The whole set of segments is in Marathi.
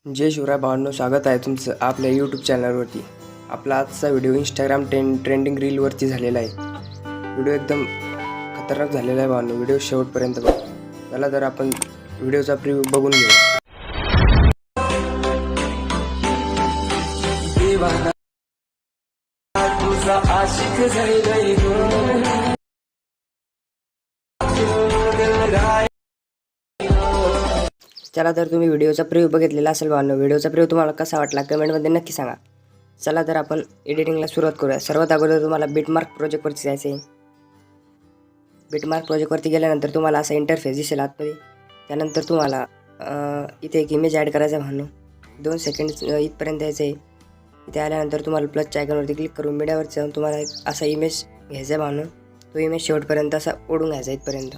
जय शिवराय भावांनो, स्वागत आहे तुमचं आपल्या यूट्यूब चॅनलवरती। आपला आजचा व्हिडिओ इंस्टाग्राम ट्रेंडिंग रीलवरती झालेला आहे। व्हिडिओ एकदम खतरनाक झालेला आहे भावांनो, व्हिडिओ शेवटपर्यंत बघा। चला तर आपण व्हिडिओचा प्रिव्ह्यू बघून घेऊ। चला तर तुम्ही व्हिडिओचा प्रिव्ह्यू बघितलेला असेल भावांनो। व्हिडिओचा प्रिव्ह्यू तुम्हाला कसा वाटला कमेंटमध्ये नक्की सांगा। चला तर आपण एडिटिंगला सुरुवात करूया। सर्वात अगोदर तुम्हाला बिटमार्क प्रोजेक्टवरती जायचे आहे। बिटमार्क प्रोजेक्टवरती गेल्यानंतर तुम्हाला असा इंटरफेस दिसेल आतमध्ये। त्यानंतर तुम्हाला इथे एक इमेज ॲड करायचा आहे भावांनो। 2 सेकंड इथपर्यंत यायचं आहे। इथे आल्यानंतर तुम्हाला प्लसच्या आयकॉनवरती क्लिक करून मीडियावरती जाऊन तुम्हाला एक असा इमेज घ्यायचा आहे भावांनो। तो इमेज शेवटपर्यंत असा ओढून घ्यायचा इथपर्यंत।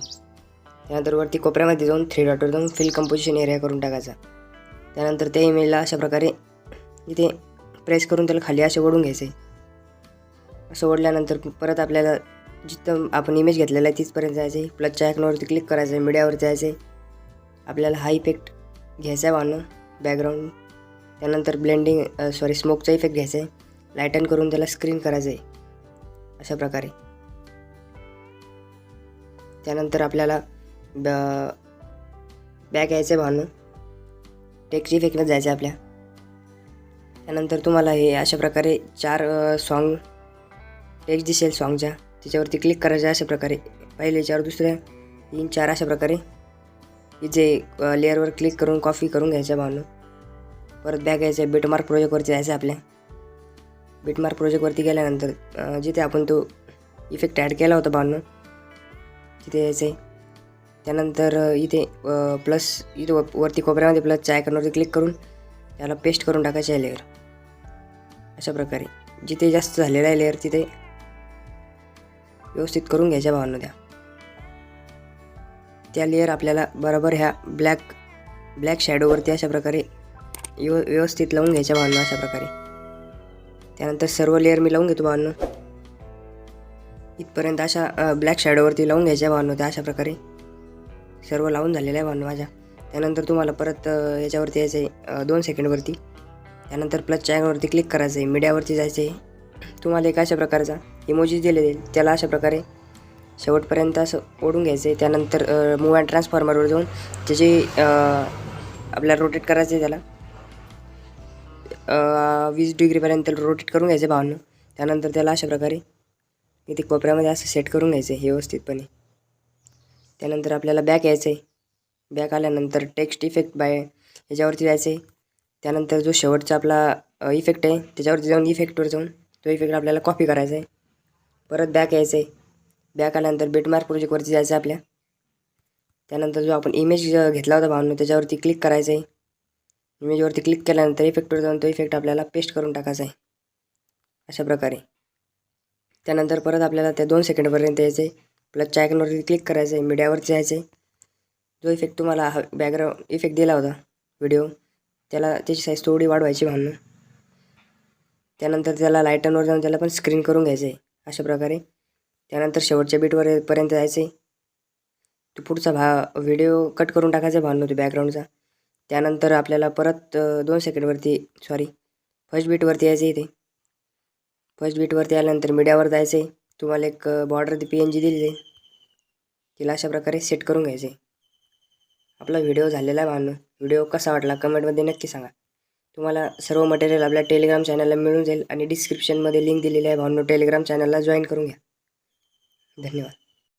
त्यानंतर वरती कोपऱ्यामध्ये जाऊन 3 डॉटवर जाऊन फिल कंपोजिशन एरिया करून टाकायचा। त्यानंतर त्या इमेजला अशा प्रकारे इथे प्रेस करून त्याला खाली असे ओढून घ्यायचे। असं ओढल्यानंतर परत आपल्याला जिथं आपण इमेज घेतलेला आहे तिथपर्यंत जायचं आहे। प्लसच्या आयकॉनवरती क्लिक करायचं आहे, मीडियावर जायचं आहे। आपल्याला हा इफेक्ट घ्यायचा आहे भावांनो, बॅकग्राऊंड। त्यानंतर स्मोकचा इफेक्ट घ्यायचा आहे, लाईटन करून त्याला स्क्रीन करायचं आहे अशा प्रकारे। त्यानंतर आपल्याला बॅक यायचं आहे भावांनो, टेक्स्ट इफेक्टमध्ये जायचं आहे आपल्या। त्यानंतर तुम्हाला हे अशा प्रकारे 4 सॉन्ग टेक्स्ट दिसेल सॉन्गच्या, त्याच्यावरती क्लिक करायचं अशा प्रकारे। पहिले 4, दुसऱ्या 3, 4 अशा प्रकारे इथे लेअरवर क्लिक करून कॉपी करून घ्यायचं भावांनो। परत बॅक यायचं आहे, बिटमार्क प्रोजेक्टवरती जायचं आहे आपल्या। बिटमार्क प्रोजेक्टवरती गेल्यानंतर जिथे आपण तो इफेक्ट ॲड केला होता भावांनो तिथे यायचं आहे। त्यानंतर इथे इथे वरती कोपऱ्यामध्ये प्लसच्या आयकॉनवरती क्लिक करून त्याला पेस्ट करून टाकायचं आहे लेअर अशा प्रकारे। जिथे जास्त झालेला आहे लेअर तिथे व्यवस्थित करून घ्यायच्या भावांनो। त्या लेअर आपल्याला बरोबर ह्या ब्लॅक शॅडोवरती अशा प्रकारे व्यवस्थित लावून घ्यायच्या भावांनो अशा प्रकारे। त्यानंतर सर्व लेअर मी लावून घेतो भावांनो, इथपर्यंत अशा ब्लॅक शॅडोवरती लावून घ्यायच्या भावांनो त्या अशा प्रकारे। सर्व लावून झालेलं आहे भावांनो माझ्या। त्यानंतर तुम्हाला परत याच्यावरती यायचं आहे 2 सेकंडवरती। त्यानंतर प्लसच्या आयकॉनवरती क्लिक करायचं आहे, मीडियावरती जायचं आहे। तुम्हाला एक अशा प्रकारचा इमोजी दिलेले त्याला अशा प्रकारे शेवटपर्यंत असं ओढून घ्यायचं आहे। त्यानंतर मूव अँड ट्रान्सफॉर्मरवर जाऊन त्याची आपल्याला रोटेट करायचं आहे, त्याला 20 डिग्रीपर्यंत रोटेट करून घ्यायचं भावांनो। त्यानंतर त्याला अशा प्रकारे इथे कोपऱ्यामध्ये असं सेट करून घ्यायचं आहे व्यवस्थितपणे। त्यानंतर आपल्याला बॅक यायचं आहे। बॅक आल्यानंतर टेक्स्ट इफेक्ट याच्यावरती जायचं आहे। त्यानंतर जो शेवटचा आपला इफेक्ट आहे त्याच्यावरती जाऊन इफेक्टवर जाऊन तो इफेक्ट आपल्याला कॉपी करायचा आहे। परत बॅक यायचं आहे। बॅक आल्यानंतर बिटमार्क प्रोजेक्टवरती जायचं आहे आपल्या। त्यानंतर जो आपण इमेज घेतला होता भावांनो त्याच्यावरती क्लिक करायचं आहे। इमेजवरती क्लिक केल्यानंतर इफेक्टवर जाऊन तो इफेक्ट आपल्याला पेस्ट करून टाकायचा आहे अशा प्रकारे। त्यानंतर परत आपल्याला त्या 2 सेकंडपर्यंत यायचं आहे। प्लसच्या आयकॉनवरती क्लिक करायचं आहे, मीडियावरती जायचं आहे। जो इफेक्ट तुम्हाला बॅकग्राऊंड इफेक्ट दिला होता व्हिडिओ त्याची साईज थोडी वाढवायची भावांनो। त्यानंतर त्याला लाईटनवर जाऊन त्याला पण स्क्रीन करून घ्यायचं आहे अशा प्रकारे। त्यानंतर शेवटच्या बिटपर्यंत जायचं आहे। तो पुढचा व्हिडिओ कट करून टाकायचा भावांनो तो बॅकग्राऊंडचा। त्यानंतर आपल्याला परत 2 सेकंडवरती फर्स्ट बीटवरती यायचं आहे। इथे फर्स्ट बीटवरती आल्यानंतर मीडियावर जायचं आहे। तुम्हाला एक बॉर्डर PNG दिली आहे, तिला अशा प्रकारे सेट करून घ्यायचं आहे। आपला व्हिडिओ झालेला आहे भावांनो। व्हिडिओ कसा वाटला कमेंटमध्ये नक्की सांगा। तुम्हाला सर्व मटेरियल आपल्या टेलिग्राम चॅनलला मिळून जाईल आणि डिस्क्रिप्शनमध्ये लिंक दिलेली आहे भावांनो, टेलिग्राम चॅनलला जॉईन करून घ्या। धन्यवाद।